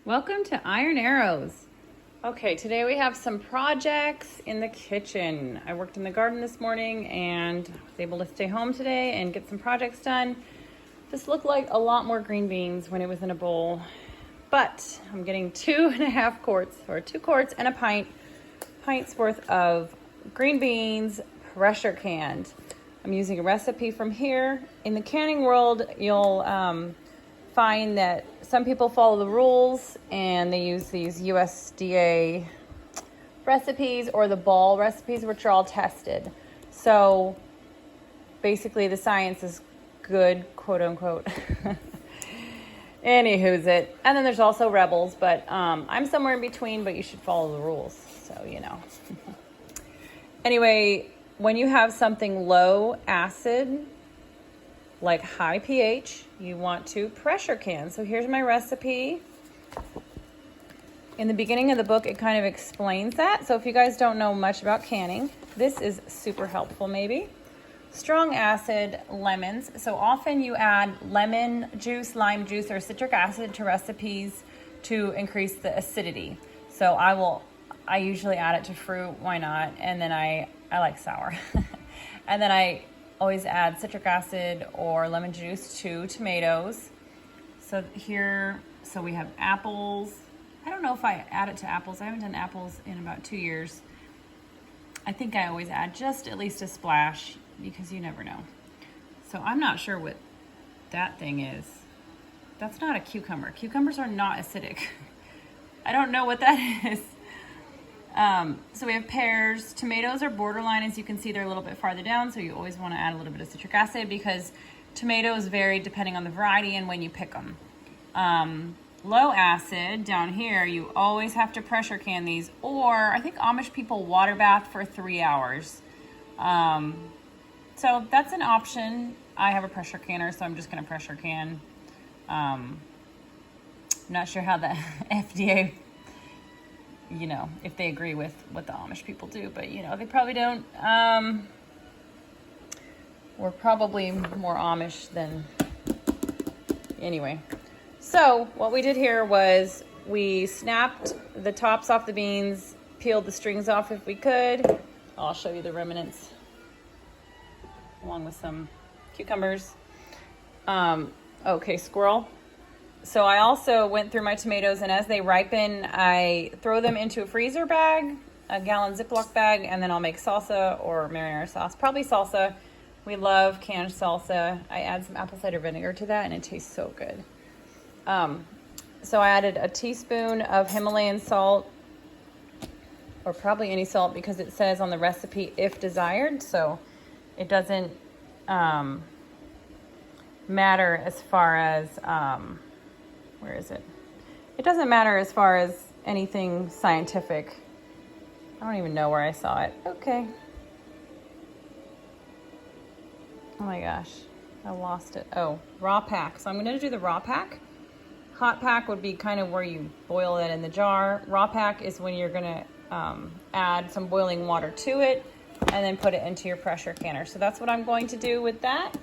Welcome to Iron Arrows. Okay, today we have some projects in the kitchen. I worked in the garden this morning and was able to stay home today and get some projects done. This looked like a lot more green beans when it was in a bowl, but I'm getting 2.5 quarts, or 2 quarts and a pint's worth of green beans, pressure canned. I'm using a recipe from here. In the canning world, you'll find that some people follow the rules and they use these USDA recipes or the Ball recipes, which are all tested. So basically the science is good, quote unquote. Anywho's it. And then there's also Rebels, but I'm somewhere in between, but you should follow the rules. So, you know. Anyway, when you have something low acid, like high pH, you want to pressure can. So here's my recipe. In the beginning of the book, it kind of explains that. So if you guys don't know much about canning, this is super helpful maybe. Strong acid, lemons. So often you add lemon juice, lime juice, or citric acid to recipes to increase the acidity. So I usually add it to fruit, why not? And then I like sour. And then I always add citric acid or lemon juice to tomatoes. So we have apples. I don't know if I add it to apples. I haven't done apples in about 2 years. I think I always add just at least a splash because you never know. So I'm not sure what that thing is. That's not a cucumber. Cucumbers are not acidic. I don't know what that is. So we have pears. Tomatoes are borderline. As you can see, they're a little bit farther down, so you always want to add a little bit of citric acid because tomatoes vary depending on the variety and when you pick them. Low acid down here, you always have to pressure can these, or I think Amish people water bath for 3 hours. So that's an option. I have a pressure canner, so I'm just going to pressure can. I'm not sure how the FDA, if they agree with what the Amish people do, but they probably don't. We're probably more Amish than, anyway. So what we did here was we snapped the tops off the beans, peeled the strings off if we could. I'll show you the remnants along with some cucumbers. Okay, squirrel. So I also went through my tomatoes, and as they ripen, I throw them into a freezer bag, a gallon Ziploc bag, and then I'll make salsa or marinara sauce. Probably salsa. We love canned salsa. I add some apple cider vinegar to that, and it tastes so good. So I added a teaspoon of Himalayan salt, or probably any salt, because it says on the recipe, if desired. So it doesn't matter as far as... where is it? It doesn't matter as far as anything scientific. I don't even know where I saw it. Okay. Oh my gosh, I lost it. Oh, raw pack. So I'm gonna do the raw pack. Hot pack would be kind of where you boil it in the jar. Raw pack is when you're gonna add some boiling water to it and then put it into your pressure canner. So that's what I'm going to do with that.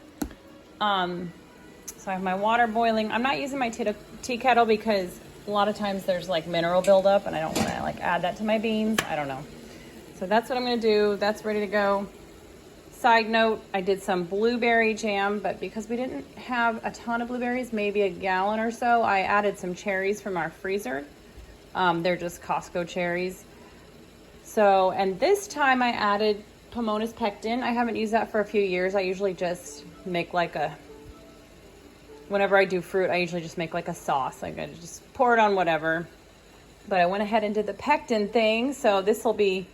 So I have my water boiling. I'm not using my tea kettle because a lot of times there's like mineral buildup and I don't want to like add that to my beans. I don't know. So that's what I'm going to do. That's ready to go. Side note, I did some blueberry jam, but because we didn't have a ton of blueberries, maybe a gallon or so, I added some cherries from our freezer. They're just Costco cherries. So, and this time I added Pomona's pectin. I haven't used that for a few years. I usually just make whenever I do fruit, I usually just make like a sauce. Like I just pour it on whatever. But I went ahead and did the pectin thing. So this will be,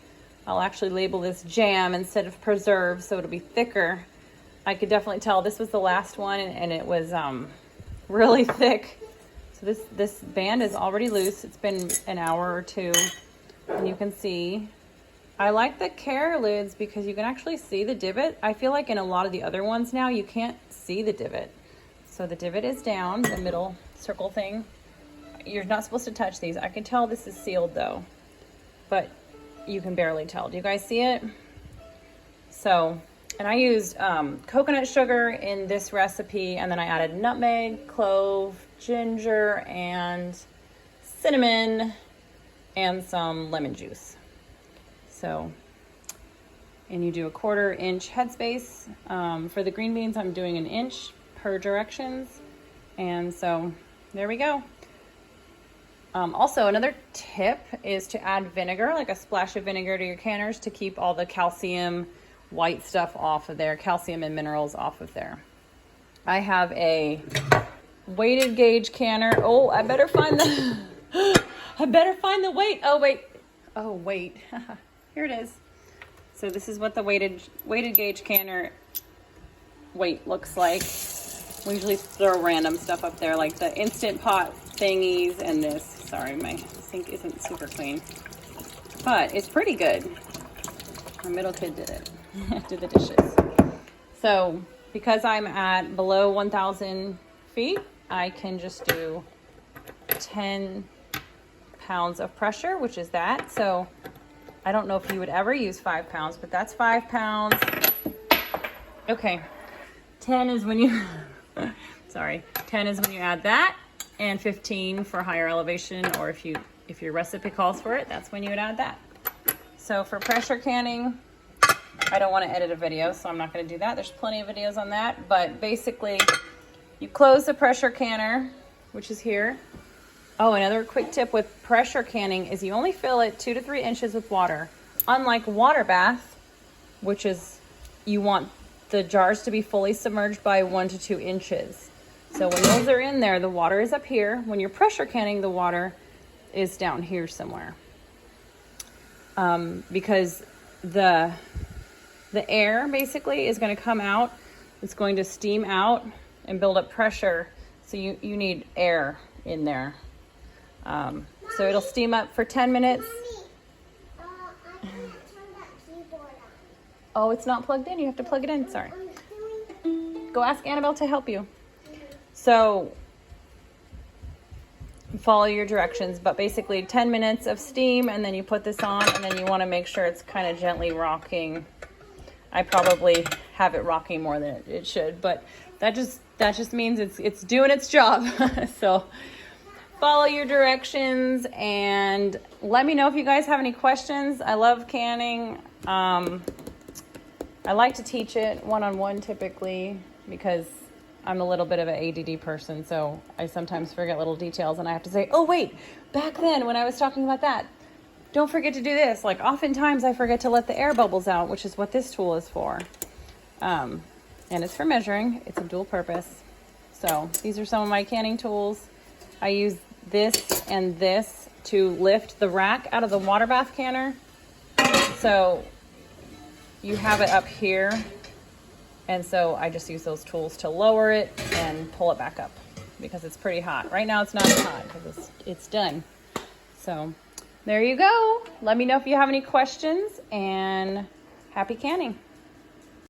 I'll actually label this jam instead of preserve, so it'll be thicker. I could definitely tell this was the last one and it was really thick. So this band is already loose. It's been an hour or two. And you can see, I like the care lids because you can actually see the divot. I feel like in a lot of the other ones now, you can't see the divot. So the divot is down, the middle circle thing. You're not supposed to touch these. I can tell this is sealed though, but you can barely tell. Do you guys see it? So, and I used coconut sugar in this recipe, and then I added nutmeg, clove, ginger, and cinnamon, and some lemon juice. So, and you do a 1/4 inch headspace. For the green beans, I'm doing 1 inch per directions. And so there we go. Also, another tip is to add vinegar, like a splash of vinegar to your canners to keep all the calcium white stuff off of there, calcium and minerals off of there. I have a weighted gauge canner. Oh, I better find the weight. Oh, wait. Here it is. So this is what the weighted gauge canner weight looks like. We usually throw random stuff up there, like the Instant Pot thingies and this. Sorry, my sink isn't super clean, but it's pretty good. My middle kid did it, did the dishes. So because I'm at below 1,000 feet, I can just do 10 pounds of pressure, which is that. So I don't know if you would ever use 5 pounds, but that's 5 pounds. Okay, 10 is when you, sorry, 10 is when you add that, and 15 for higher elevation, or if your recipe calls for it, that's when you would add that. So for pressure canning, I don't want to edit a video, so I'm not going to do that. There's plenty of videos on that, but basically you close the pressure canner, which is here. Oh, another quick tip with pressure canning is you only fill it 2 to 3 inches with water. Unlike water bath, which is you want the jars to be fully submerged by 1 to 2 inches. So when those are in there, the water is up here. When you're pressure canning, the water is down here somewhere. Because the air basically is going to come out. It's going to steam out and build up pressure. So you need air in there. So it'll steam up for 10 minutes. Mommy, I can't turn that keyboard on. Oh, it's not plugged in. You have to plug it in. Sorry. Go ask Annabelle to help you. So follow your directions, but basically 10 minutes of steam, and then you put this on, and then you want to make sure it's kind of gently rocking. I probably have it rocking more than it should, but that just means it's doing its job. So follow your directions and let me know if you guys have any questions. I love canning. I like to teach it one-on-one typically because I'm a little bit of an ADD person, so I sometimes forget little details and I have to say, oh wait, back then when I was talking about that, don't forget to do this. Like oftentimes I forget to let the air bubbles out, which is what this tool is for. And it's for measuring. It's a dual purpose. So these are some of my canning tools. I use this and this to lift the rack out of the water bath canner. So you have it up here. And so I just use those tools to lower it and pull it back up because it's pretty hot. Right now it's not as hot because it's done. So there you go. Let me know if you have any questions and happy canning.